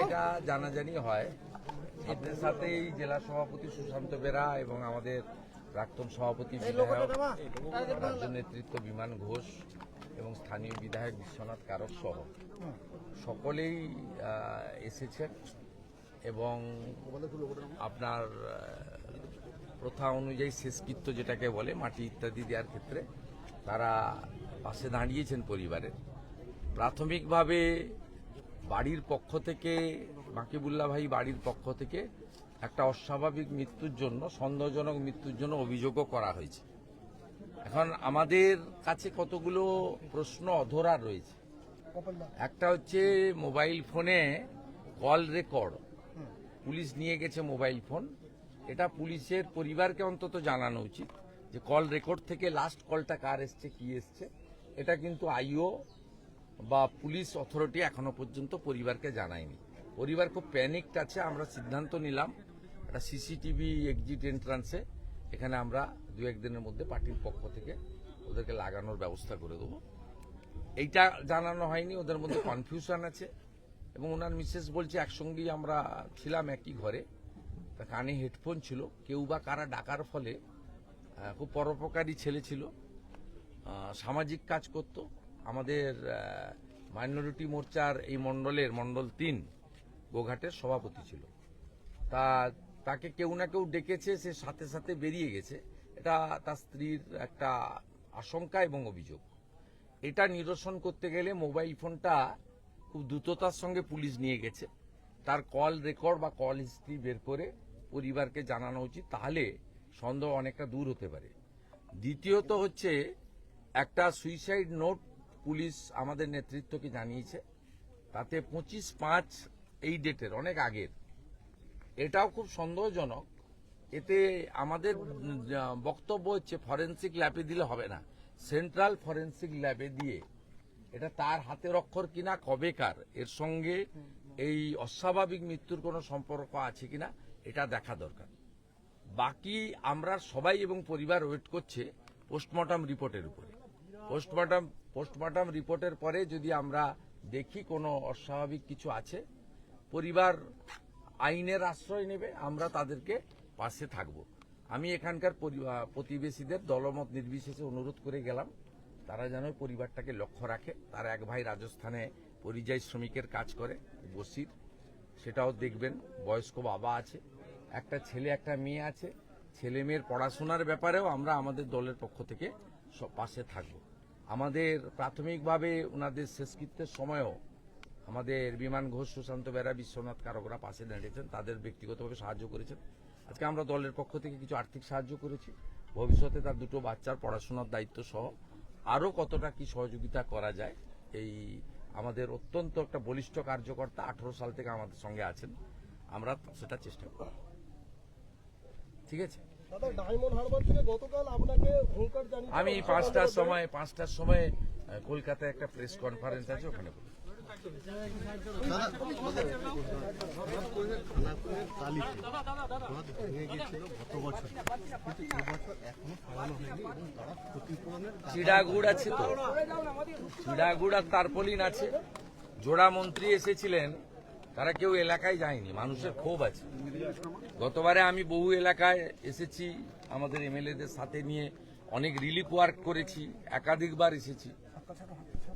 এটা জানাজানি হয়। এদের সাথেই জেলা সভাপতি সুশান্ত বেরা এবং আমাদের প্রাক্তন সভাপতি বিধায়ক রাজ্য নেতৃত্ব বিমান ঘোষ এবং স্থানীয় বিধায়ক বিশ্বনাথ কারক সহ সকলেই এসেছেন এবং আপনার প্রথা অনুযায়ী শেষকৃত্য যেটাকে বলে মাটি ইত্যাদি দেওয়ার ক্ষেত্রে তারা পাশে দাঁড়িয়েছেন পরিবারের। প্রাথমিকভাবে বাড়ির পক্ষ থেকে মাকিবুল্লাহ ভাই বাড়ির পক্ষ থেকে একটা অস্বাভাবিক মৃত্যুর জন্য সন্দেহজনক মৃত্যুর জন্য অভিযোগও করা হয়েছে। এখন আমাদের কাছে কতগুলো প্রশ্ন অধরা রয়েছে। একটা হচ্ছে মোবাইল ফোনে কল রেকর্ড, পুলিশ নিয়ে গেছে মোবাইল ফোন, এটা পুলিশের পরিবারকে অন্তত জানানো উচিত যে কল রেকর্ড থেকে লাস্ট কলটা কার এসছে কি এসছে। এটা কিন্তু আইও বা পুলিশ অথরিটি এখনো পর্যন্ত পরিবারকে জানায়নি। পরিবার খুব প্যানিকড আছে। আমরা সিদ্ধান্ত নিলাম একটা সিসিটিভি এক্সিট এন্ট্রান্সে এখানে আমরা 2-1 দিনের মধ্যে পার্টির পক্ষ থেকে ওদেরকে লাগানোর ব্যবস্থা করে দেবো। এইটা জানানো হয়নি, ওদের মধ্যে কনফিউশন আছে এবং ওনার মিসেস বলছে একসঙ্গেই আমরা ছিলাম একই ঘরে, তা কানে হেডফোন ছিল, কেউ বা কারা ডাকার ফলে খুব পরোপকারী ছেলে ছিল, সামাজিক কাজ করত। আমাদের মাইনরিটি মোর্চার এই মণ্ডলের মণ্ডল 3 গোঘাটের সভাপতি ছিল। তাকে কেউ না কেউ ডেকেছে, সে সাথে সাথে বেরিয়ে গেছে। এটা তার স্ত্রীর একটা আশঙ্কা এবং অভিযোগ। এটা নিরসন করতে গেলে মোবাইল ফোনটা খুব দ্রুততার সঙ্গে পুলিশ নিয়ে গেছে, তার কল রেকর্ড বা কল হিস্ট্রি বের করে পরিবারকে জানানো উচিত, তাহলে সন্দেহ অনেকটা দূর হতে পারে। দ্বিতীয়ত হচ্ছে একটা সুইসাইড নোট পুলিশ আমাদের নেতৃত্বকে জানিয়েছে, তাতে 25/5 এই ডেটের অনেক আগের। এটাও খুব সন্দেহজনক। এতে আমাদের বক্তব্য হচ্ছে ফরেন্সিক ল্যাবে দিলে হবে না, সেন্ট্রাল ফরেন্সিক ল্যাবে দিয়ে এটা তার হাতের অক্ষর কিনা, কবেকার, এর সঙ্গে এই অস্বাভাবিক মৃত্যুর কোনো সম্পর্ক আছে কিনা এটা দেখা দরকার। বাকি আমরা সবাই এবং পরিবার ওয়েট করছে পোস্টমর্টম রিপোর্টের উপরে। পোস্টমর্টম রিপোর্টের পরে যদি আমরা দেখি কোনো অস্বাভাবিক কিছু আছে, পরিবার আইনের আশ্রয় নেবে, আমরা তাদেরকে পাশে থাকব। আমি এখানকার প্রতিবেশীদের দলমত নির্বিশেষে অনুরোধ করে গেলাম তারা যেন পরিবারটাকে লক্ষ্য রাখে। তার এক ভাই রাজস্থানে পরিযায়ী শ্রমিকের কাজ করে, বসির, সেটাও দেখবেন। বয়স্ক বাবা আছে, একটা ছেলে একটা মেয়ে আছে। ছেলে মেয়ের পড়াশোনার ব্যাপারেও আমরা আমাদের দলের পক্ষ থেকে সব পাশে থাকব। আমাদের প্রাথমিকভাবে ওনাদের শেষকৃত্যের সময়ও আমাদের বিমান ঘোষ, সুশান্ত বেরা, বিশ্বনাথ কারকরা পাশে দাঁড়িয়েছেন, তাদের ব্যক্তিগতভাবে সাহায্য করেছেন। আজকে আমরা দলের পক্ষ থেকে কিছু আর্থিক সাহায্য করেছি। ভবিষ্যতে তার 2 বাচ্চার পড়াশোনার দায়িত্ব সহ আরও কতটা কি সহযোগিতা করা যায়, এই আমাদের অত্যন্ত একটা বলিষ্ঠ কার্যকর্তা 18 সাল থেকে আমাদের সঙ্গে আছেন, আমরা সেটা চেষ্টা করব। ঠিক আছে, আমি 5টার সময় কলকাতায় একটা প্রেস কনফারেন্স আছে, ওখানে বলব। চিড়াগুড় আছে তো, চিড়াগুড় আর তারপলিন আছে। জোড়া মন্ত্রী এসেছিলেন, তারা কেউ এলাকায় যায়নি, মানুষের ক্ষোভ আছে। গতবারে আমি বহু এলাকায় এসেছি, আমাদের এমএলএদের সাথে নিয়ে অনেক রিলিফ ওয়ার্ক করেছি, একাধিকবার এসেছি।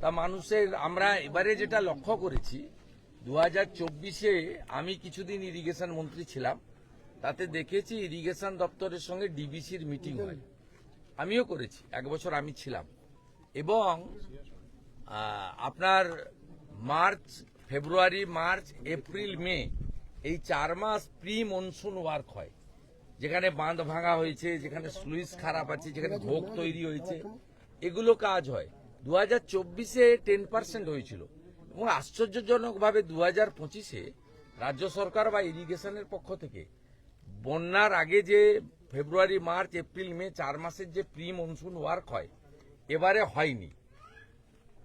তা মানুষের আমরা এবারে যেটা লক্ষ্য করেছি, 2024-এ আমি কিছুদিন ইরিগেশন মন্ত্রী ছিলাম, তাতে দেখেছি ইরিগেশন দপ্তরের সঙ্গে ডিবিসির মিটিং হয়, আমিও করেছি, 1 বছর আমি ছিলাম। এবং আপনার ফেব্রুয়ারি, মার্চ, এপ্রিল, মে এই 4 মাস প্রি মনসুন ওয়ার্ক হয়, যেখানে বাঁধ ভাঙা হয়েছে, যেখানে স্লুইস খারাপ আছে, যেখানে ভোগ তৈরি হয়েছে, এগুলো কাজ হয়। 2024-এ 10% হয়েছিল এবং আশ্চর্যজনকভাবে 2025-এ রাজ্য সরকার বা ইরিগেশনের পক্ষ থেকে বন্যার আগে যে ফেব্রুয়ারি, মার্চ, এপ্রিল, মে 4 মাসের যে প্রি মনসুন ওয়ার্ক হয়, এবারে হয়নি।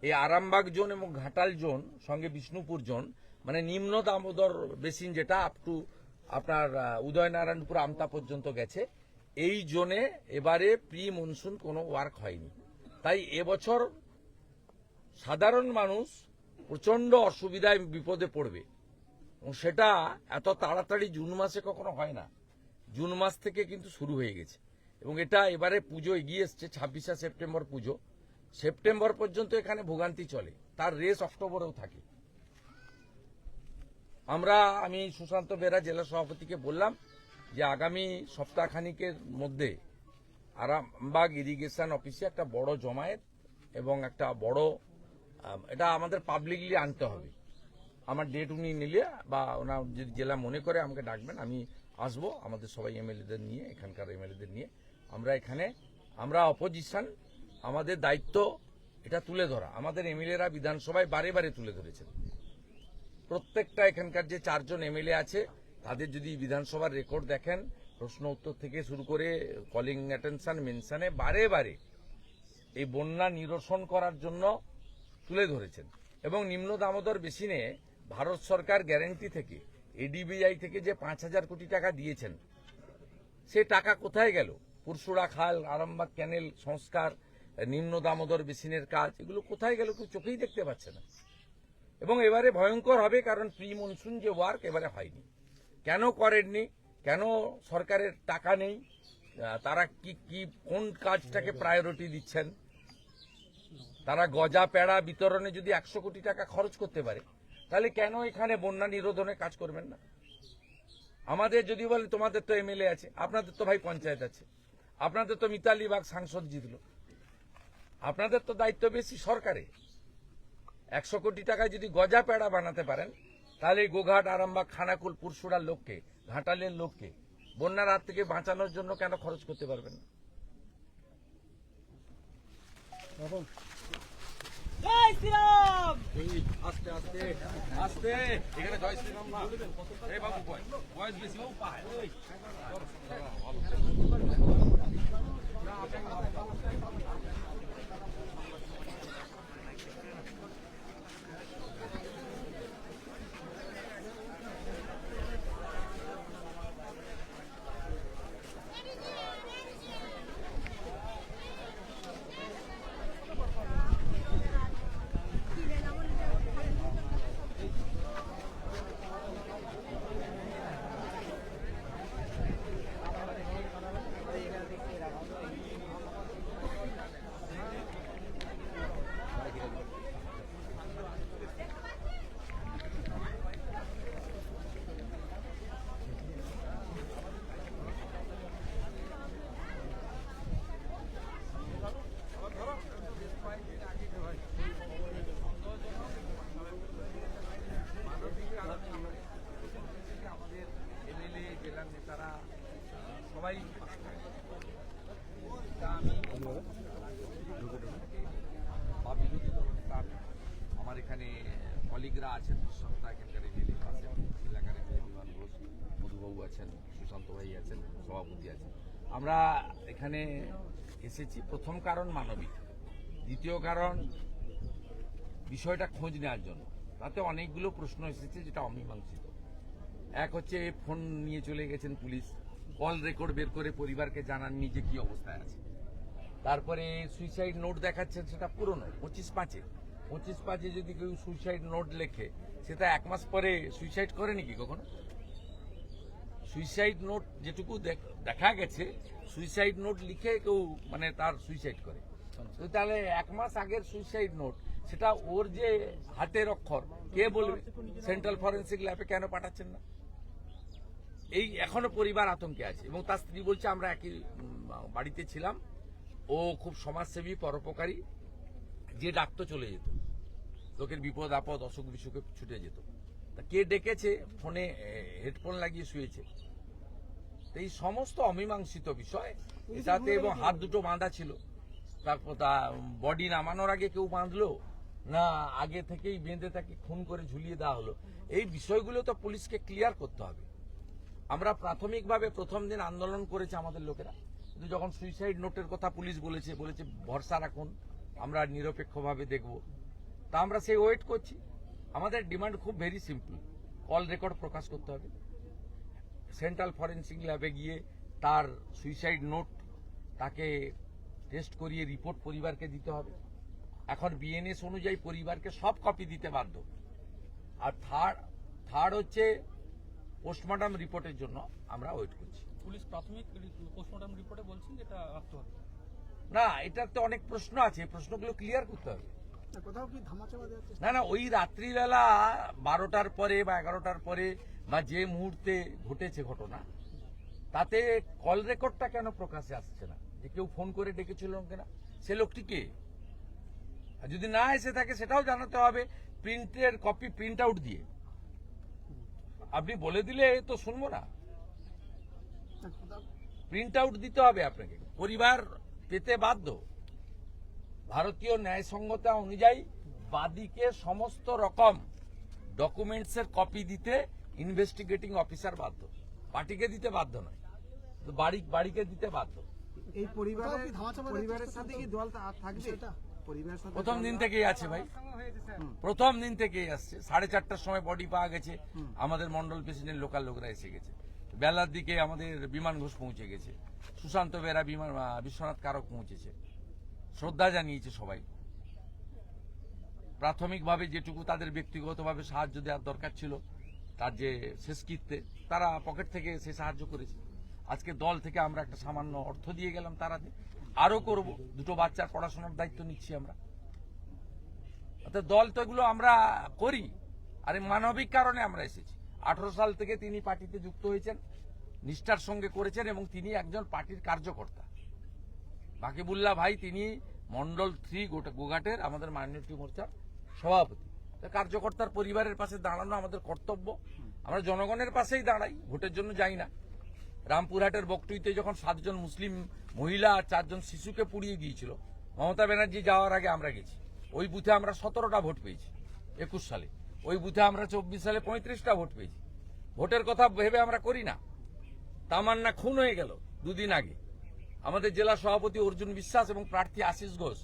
এই আরামবাগ জোন এবং ঘাটাল জোন সঙ্গে বিষ্ণুপুর জোন, মানে নিম্ন দামোদর বেসিন যেটা আপ টু আপনার উদয়নারায়ণপুর আমতা পর্যন্ত গেছে, এই জোনে এবারে প্রি মনসুন কোনো ওয়ার্ক হয়নি। তাই এবছর সাধারণ মানুষ প্রচন্ড অসুবিধায় বিপদে পড়বে। এবং সেটা এত তাড়াতাড়ি জুন মাসে কখনো হয় না। জুন মাস থেকে কিন্তু শুরু হয়ে গেছে এবং এটা এবারে পুজো এগিয়ে এসছে, 26শে সেপ্টেম্বর পুজো। সেপ্টেম্বর পর্যন্ত এখানে ভোগান্তি চলে, তার রেস অক্টোবরেও থাকে। আমি সুশান্ত বেরা জেলা সভাপতিকে বললাম যে আগামী সপ্তাহখানিকের মধ্যে আরামবাগ ইরিগেশন অফিসে একটা বড় জমায়েত এবং একটা বড় এটা আমাদের পাবলিকলি আনতে হবে। আমার ডেট উনি নিলে বা ওনার যদি জেলা মনে করে আমাকে ডাকবেন, আমি আসবো আমাদের সবাই এমএলএদের নিয়ে, এখানকার এমএলএদের নিয়ে। আমরা অপোজিশন, আমাদের দায়িত্ব এটা তুলে ধরা। আমাদের এমএলএরা বিধানসভায় বারে বারে তুলে ধরেছেন। প্রত্যেকটা এখানকার যে 4 জন এমএলএ আছে তাদের যদি বিধানসভার রেকর্ড দেখেন, প্রশ্ন উত্তর থেকে শুরু করে কলিং অ্যাটেনশন মেনশনে বারে বারে এই বন্যা নিরসন করার জন্য তুলে ধরেছেন। এবং নিম্ন দামোদর বেসিনে ভারত সরকার গ্যারান্টি থেকে এডিবিআই থেকে যে 5,000 কোটি টাকা দিয়েছেন, সে টাকা কোথায় গেল? পুরসুড়া খাল, আরামবাগ ক্যানেল সংস্কার, নিম্ন দামোদর বেসিনের কাজ, এগুলো কোথায় গেল কেউ চোখেই দেখতে পাচ্ছে না। এবং এবারে ভয়ঙ্কর হবে, কারণ প্রি মনসুন যে ওয়ার্ক এবারে হয়নি। কেন করেননি? কেন সরকারের টাকা নেই? তারা কোন কাজটাকে প্রায়োরিটি দিচ্ছেন? তারা গজা পেড়া বিতরণে যদি 100 কোটি টাকা খরচ করতে পারে, তাহলে কেন এখানে বন্যা নিরোধনে কাজ করবেন না? আমাদের যদি বলে তোমাদের তো এমএলএ আছে, আপনাদের তো ভাই পঞ্চায়েত আছে, আপনাদের তো মিতালি বাগ সাংসদ জিতলো, আপনাদের তো দায়িত্ব বেশি সরকারে। 100 কোটি টাকায় যদি গজা পেড়া বানাতে পারেন, তাহলে গোঘাট, আরামবাগ, খানাকুল, পুরসুড়ার লোককে, ঘাটালের লোককে বন্যার হাত থেকে বাঁচানোর জন্য কেন খরচ করতে পারবেন না? জয় শ্রীরাম। আস্তে আস্তে আস্তে, এখানে জয় শ্রীরাম না, এই বাবু বয়স বেশি বাবু পায়। আমাদের এমএলএ, জেলার নেতারা সবাই বা বিরোধী দল নেতা, আমার এখানে কলিগরা আছেন, সংস্থা এখানকার এমএলএ আছেন, এলাকার এমএলএ বিমান ঘোষ, মধুবাবু আছেন, সুশান্ত ভাই আছেন, সভাপতি আছেন। আমরা এখানে এসেছি প্রথম কারণ মানবিক, দ্বিতীয় কারণ বিষয়টা খোঁজ নেওয়ার জন্য। তাতে অনেকগুলো প্রশ্ন এসেছে যেটা অমীমাংসিত। এক হচ্ছে ফোন নিয়ে চলে গেছেন পুলিশ, কল রেকর্ড বের করে পরিবারকে জানাননি যে কি অবস্থায় আছে। তারপরে সুইসাইড নোট দেখাচ্ছেন, সেটা পুরনো 25/5 যদি কেউ সুইসাইড নোট লেখে, সেটা 1 মাস পরে সুইসাইড করেনি কি কখনো? সুইসাইড নোট যেটুকু দেখা গেছে, সুইসাইড নোট লিখে কেউ তার সুইসাইড করে, তো তাহলে 1 মাস আগের সুইসাইড নোট, সেটা ওর যে হাতের অক্ষর, কে বলবে? সেন্ট্রাল ফরেন্সিক ল্যাবে কেন পাঠাচ্ছেন না? এই এখনো পরিবার আতঙ্কে আছে। এবং তার স্ত্রী বলছে আমরা একই বাড়িতে ছিলাম, ও খুব সমাজসেবী, পরোপকারী, যে ডাকতো চলে যেত, লোকের বিপদ আপদ অসুখ বিসুখে ছুটে যেত। তা কে ডেকেছে? ফোনে হেডফোন লাগিয়ে শুয়েছে। এই সমস্ত অমীমাংসিত বিষয় এটাতে, এবং হাত দুটো বাঁধা ছিল। তারপর বডি নামানোর আগে কেউ বাঁধলো না আগে থেকেই বেঁধে তাকে খুন করে ঝুলিয়ে দেওয়া হলো? এই বিষয়গুলো তো পুলিশকে ক্লিয়ার করতে হবে। আমরা প্রাথমিকভাবে প্রথম দিন আন্দোলন করেছে আমাদের লোকেরা, কিন্তু যখন সুইসাইড নোটের কথা পুলিশ বলেছে ভরসা রাখুন, আমরা নিরপেক্ষভাবে দেখব। তা আমরা সেই ওয়েট করছি। আমাদের ডিমান্ড খুব ভেরি সিম্পল, কল রেকর্ড প্রকাশ করতে হবে, সেন্ট্রাল ফরেন্সিক ল্যাবে গিয়ে তার সুইসাইড নোট তাকে টেস্ট করিয়ে রিপোর্ট পরিবারকে দিতে হবে। এখন বিএনএস অনুযায়ী পরিবারকে সব কপি দিতে বাধ্য। আর থার্ড হচ্ছে পোস্টমর্টম রিপোর্টের জন্য আমরা ওয়েট করছি। পুলিশ প্রাথমিক পোস্টমর্টম রিপোর্টে বলছেন যে এটা আত্মহত্যা। না, এটার তো অনেক প্রশ্ন আছে, এই প্রশ্নগুলো ক্লিয়ার করতে হবে। কোথাও কি ধামাচাপা দেওয়ার চেষ্টা? না না, ওই রাত্রিবেলা 12টার পরে বা 11টার পরে বা যে মুহূর্তে ঘটেছে ঘটনা, তাতে কল রেকর্ডটা কেন প্রকাশে আসছে না? যে কেউ ফোন করে ডেকেছিল কিনা, সে লোকটি কে? আর যদি না এসে থাকে সেটাও জানাতে হবে প্রিন্টের কপি প্রিন্ট আউট দিয়ে। আপনি বলে দিলে তো শুনবো না, প্রিন্ট আউট দিতে হবে আপনাকে। পরিবার পেতে বাধ্য। ভারতীয় ন্যায়সঙ্গতা অনুযায়ী বাদীকে সমস্ত রকম ডকুমেন্টসের কপি দিতে ইনভেস্টিগেটিং অফিসার বাধ্য, পার্টিকে দিতে বাধ্য নয়, তো বাড়িকে দিতে বাধ্য। এই পরিবারের সাথে কি দল থাকবে? পরিবারের সাথে প্রথম দিন থেকেই আছে ভাই, প্রথম দিন থেকেই আসছে। 4:30টার সময় বডি পাওয়া গেছে, আমাদের মন্ডল প্রেসিডেন্ট লোকাল লোকরা এসে গেছে। বেলার দিকে আমাদের বিমান ঘোষ পৌঁছে গেছে, সুশান্ত বেরা, বিশ্বনাথ কারক পৌঁছেছে, শ্রদ্ধা জানিয়েছে সবাই। প্রাথমিকভাবে যেটুকু তাদের ব্যক্তিগতভাবে সাহায্য দেওয়ার দরকার ছিল, তার যে শেষকৃত্যে তারা পকেট থেকে সে সাহায্য করেছে। আজকে দল থেকে আমরা একটা সামান্য অর্থ দিয়ে গেলাম, তারা আরো করব। দুটো বাচ্চার পড়াশোনার দায়িত্ব নিচ্ছি আমরা। অর্থাৎ দল তো এগুলো আমরা করি, আর এই মানবিক কারণে আমরা এসেছি। 18 সাল থেকে তিনি পার্টিতে যুক্ত হয়েছেন, নিষ্ঠার সঙ্গে করেছেন, এবং তিনি একজন পার্টির কার্যকর্তা। বাকিবুল্লাহ ভাই তিনি মন্ডল 3 গোঘাটের আমাদের মাইনরিটি মোর্চার সভাপতি। কার্যকর্তার পরিবারের পাশে দাঁড়ানো আমাদের কর্তব্য। আমরা জনগণের পাশেই দাঁড়াই, ভোটের জন্য যাই না। রামপুরহাটের বকটুইতে যখন 7 জন মুসলিম মহিলা আর 4 জন শিশুকে পুড়িয়ে দিয়েছিল, মমতা ব্যানার্জি যাওয়ার আগে আমরা গেছি। ওই বুথে আমরা 17টা ভোট পেয়েছি 21 সালে। ওই বুথে আমরা 24 সালে 35টা ভোট পেয়েছি। ভোটের কথা ভেবে আমরা করি না। তামান্না খুন হয়ে গেল 2 দিন আগে। আমাদের জেলা সভাপতি অর্জুন বিশ্বাস এবং প্রার্থী আশিস ঘোষ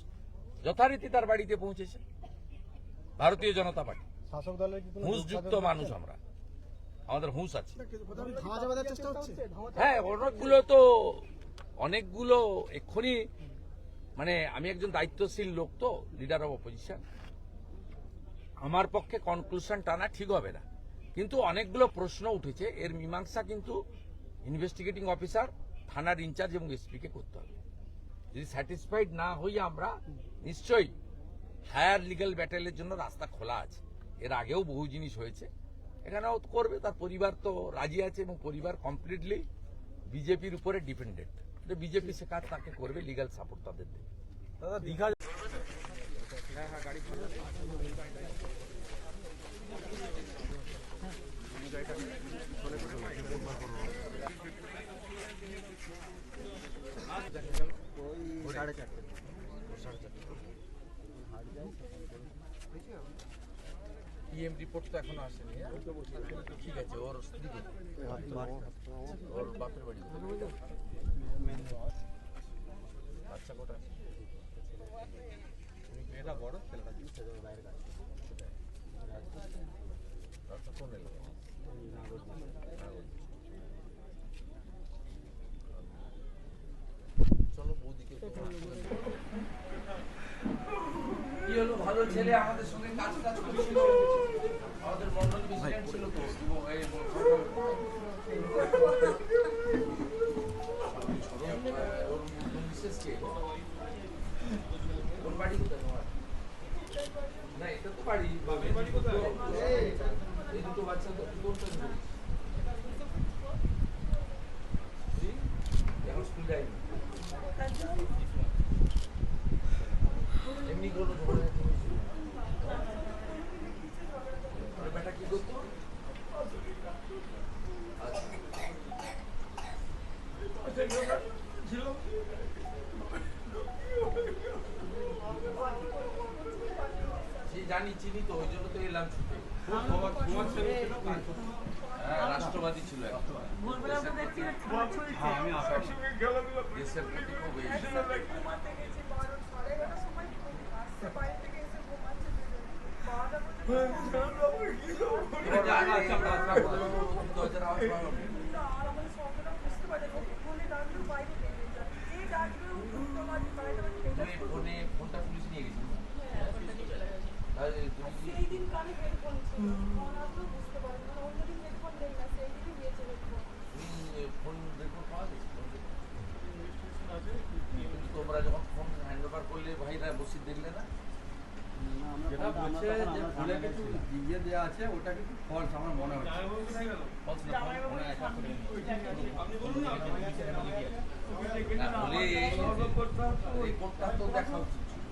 যথারীতি তার বাড়িতে পৌঁছেছে। ভারতীয় জনতা পার্টি শাসক দলের কি হুঁশযুক্ত মানুষ আমরা, আমাদের হুঁশ আছে। কোথাও কি ধামাচাপা দেওয়ার চেষ্টা হচ্ছে? হ্যাঁ, অনেকগুলো এক্ষুনি, মানে আমি একজন দায়িত্বশীল লোক, তো লিডার অব অপোজিশন, আমার পক্ষে কনক্লুশন টানা ঠিক হবে না। কিন্তু অনেকগুলো প্রশ্ন উঠেছে, এর মীমাংসা কিন্তু ইনভেস্টিগেটিং অফিসার, থানার ইনচার্জ এবং এসপি কে করতে হবে। যদি স্যাটিসফাইড না হই আমরা, নিশ্চয়ই হায়ার লিগ্যাল ব্যাটেলের জন্য রাস্তা খোলা আছে। এর আগেও বহু জিনিস হয়েছে, এখানেও করবে। তার পরিবার তো রাজি আছে, এবং পরিবার কমপ্লিটলি বিজেপির উপরে ডিপেন্ডেন্ট। বিজেপি সে কাজ তাকে করবে, লিগ্যাল সাপোর্ট তাদের দেবে। দাদা দীঘা পিএম রিপোর্ট তো এখনো আসেনি। ঠিক আছে, ওর স্ত্রী ওর বাপের বাড়ি বাচ্চা কোটা মেয়েটা বড়, ছেলেটা বাইরের কাছে কোন এলাকা? চলো বৌদিকে কি হলো, ভালো ছেলে, আমাদের সঙ্গে কাজ করছিল, আমাদের মন্ডল প্রেসিডেন্ট ছিল তো। ওর মিসেস কে? ওর বাড়ি কোথায় তোমার? না, এটা তো বাড়ি, এই দুটো বাচ্চা তো কোনটা এখন স্কুল যায়নি, এমনি কোনো ঝগড়াঝাটি হয়েছিল? বেটা কি করতো? জানি, চিনি তো, ওই জন্য তো এলাম ছুটে। হ্যাঁ, রাষ্ট্রবাদী ছিল, দেশের প্রতি খুব ফোনটা পুলিশ নিয়ে গেছিল। ওসি দেখলে না? যেটা বলছে যে ফোনে কিছু দিয়ে দেওয়া আছে ওটা কিন্তু ফলস আমার মনে হচ্ছে। না, হলে এই রিপোর্টটা তো দেখা উচিত ছিল।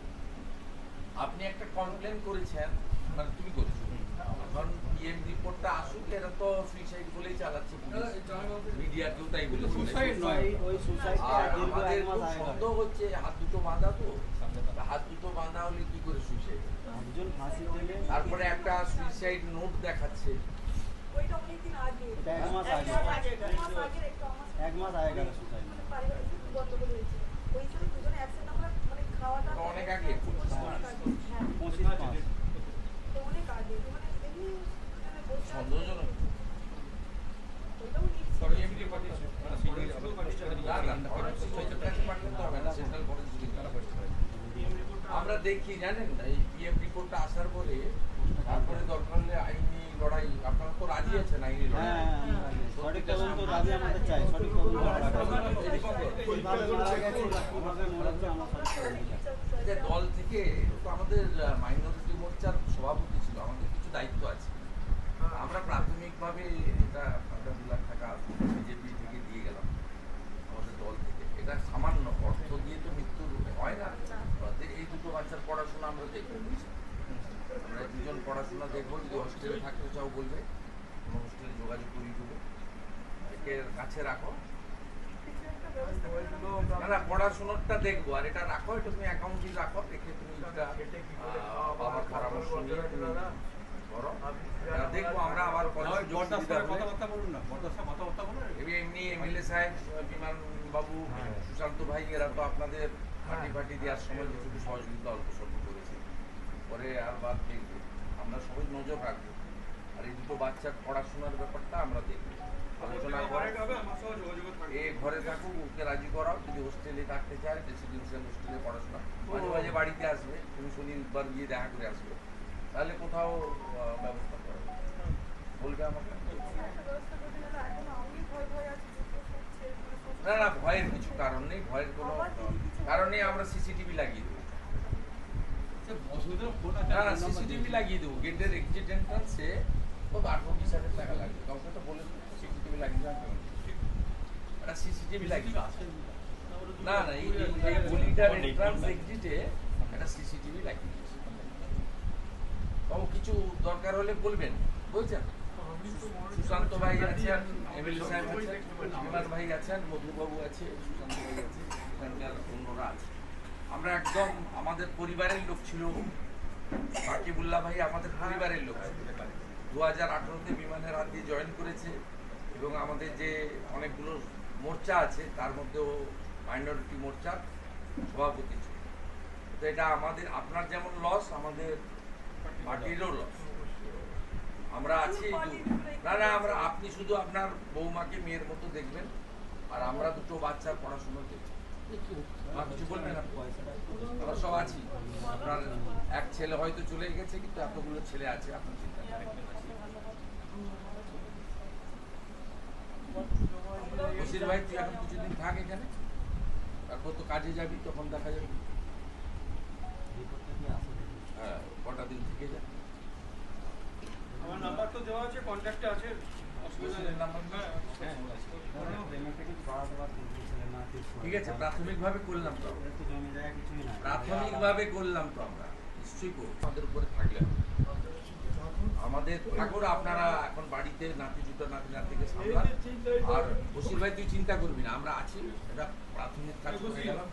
আপনি একটা কমপ্লেন করেছেন, মানে তুমি করছো, এখন পিএম রিপোর্টটা আসুক, এরা তো সুইসাইড বলেই চালাচ্ছে, মিডিয়া কেউ তাই বলেছে। সুসাইড নয়, আর আমাদের খুব সন্দেহ হচ্ছে হাত দুটো বাঁধা, তো হাত দুটো বাঁধা হলে কি করে সুইসাইড? তারপরে একটা সুইসাইড নোট দেখাচ্ছে। ওইটা অনেকদিন আগে এক মাস আগে। এক মাস আগে মানে পারিবারিক কিছু গন্ডগোল হয়েছিল। ওই সময় দুজনে একসাথে আমরা মানে খাওয়াটা ওটা অনেক আগে। হ্যাঁ, 25 তো অনেক আগে মানে এমনি দুজনে বসে সন্দেহজনক। ওইটাও নিচ্ছি। আমরা দেখি জানেন এই পিএম রিপোর্টটা আসার পরে তারপরে দরকার হলে আইনি লড়াই, আপনারা তো রাজি আছেন আইনি লড়াই? হ্যাঁ, সঠিক তদন্ত দাবি আমাদের চাই, সঠিক তদন্ত কিভাবে মারা গেছে, কিভাবে মরেছে আমরা সঠিক তদন্ত চাই। যে দল থেকে তো আমাদের মাইনরিটি মোর্চার সভাপতি ছিল, আমাদের কিছু দায়িত্ব আছে। আমরা প্রাথমিকভাবে এটা 50 লাখ টাকা বিজেপি থেকে দিয়ে গেলাম আমাদের দল থেকে। এটা সামান্য অর্থ দিয়ে তো মৃত্যু হয় না। এই দুটো বাচ্চার পড়াশোনা আমরা দেখবো, আমরা দুজন পড়াশোনা দেখবো। যদি হোস্টেলে থাকতে চাও বলবে, কোনো হোস্টেলে যোগাযোগ করিয়ে দেবো, একে কাছে রাখো। না না, পড়াশোনাটা দেখবো, আর এটা রাখো, এটা তুমি অ্যাকাউন্টে রাখো, রেখে তুমি বাবার পরামর্শ নিয়ে তুমি করো। এটা দেখবো আমরা আবার কথাবার্তা বলুন না, কথাবার্তা বলুন। এমনি এমএলএ সাহেব, বিমান বাবু, সুশান্ত ভাই, এরা তো আপনাদের পার্টি দেওয়ার সময় কিছু সহযোগিতা অল্প স্বল্প করেছে, পরে আর বাদ দেখবো। আমরা সবাই নজর রাখবো, আর এই দুটো বাচ্চার পড়াশোনার ব্যাপারটা আমরা দেখবো, আলোচনা করে। এ ঘরে থাকুক, ওকে রাজি করাও। যদি হোস্টেলে থাকতে চায়, রেসিডেন্সিয়াল হোস্টেলে পড়াশোনা, মাঝে মাঝে বাড়িতে আসবে, তুমি শনি রোববার গিয়ে দেখা করে আসবে, তাহলে কোথাও ব্যবস্থা করা যাবে। বলবে আমাকে। না না, ভয়ের কিছু কারণ নেই, ভয়ের কোনো কারণ নেই। আমরা সিসিটিভি লাগিয়ে দেবো। না না, সিসিটিভি লাগিয়ে দেবো গেটের এক্সিট এন্ট্রান্সে। তো 18-20 টাকা লাগবে, কাউকে তো বলে সিসিটিভি লাগিয়ে দেওয়া। একটা সিসিটিভি লাগিয়ে না না, এই গলিটার এন্ট্রান্স এক্সিটে একটা সিসিটিভি লাগিয়ে দিয়েছি। তবু কিছু দরকার হলে বলবেন, বুঝছেন? সুশান্ত ভাই আছেন, এমএলএ সাহেব আছেন, বিমান ভাই আছেন, মধুবাবু আছে, সুশান্ত ভাই আছে, এখানকার অন্যরা আছে। আমরা একদম আমাদের পরিবারের লোক ছিল। আকিবুল্লাহ ভাই আমাদের পরিবারের লোক। 2018-তে বিমানের হাত দিয়ে জয়েন করেছে, এবং আমাদের যে অনেকগুলো মোর্চা আছে তার মধ্যেও মাইনরিটি মোর্চার সভাপতি ছিল। তো এটা আমাদের, আপনার যেমন লস, আমাদের পার্টিরও লস। আমরা আছি। না না, আমরা, আপনি শুধু আপনার বৌমাকে মেয়ের মতো দেখবেন, আর আমরা দুটো বাচ্চার পড়াশোনা দেখছি। কিছু বলবেন আপনি? আমরা সব আছি। আপনার এক ছেলে হয়তো চলে গেছে, কিন্তু এতগুলো ছেলে আছে, আপনার চিন্তা করেন। বসির ভাই, তুই এখন কিছুদিন থাক এখানে, তারপর তো কাজে যাবি, তখন দেখা যাবে। হ্যাঁ, কটা দিন থেকে যা। আমার নাম্বার তো দেওয়া আছে, কন্ট্যাক্টে আছে, অসুবিধা নেই। ঠিক আছে, প্রাথমিকভাবে করলাম তো, প্রাথমিকভাবে করলাম তো আমরা, নিশ্চয়ই করবো। আমাদের উপরে থাকলে আমাদের ঠাকুর, আপনারা এখন বাড়িতে নাতি জুটো নাতি নাতিকে সামলান। আর বসির ভাই, তুই চিন্তা করবি না, আমরা আছি। এটা প্রাথমিক কাজ করে গেলাম।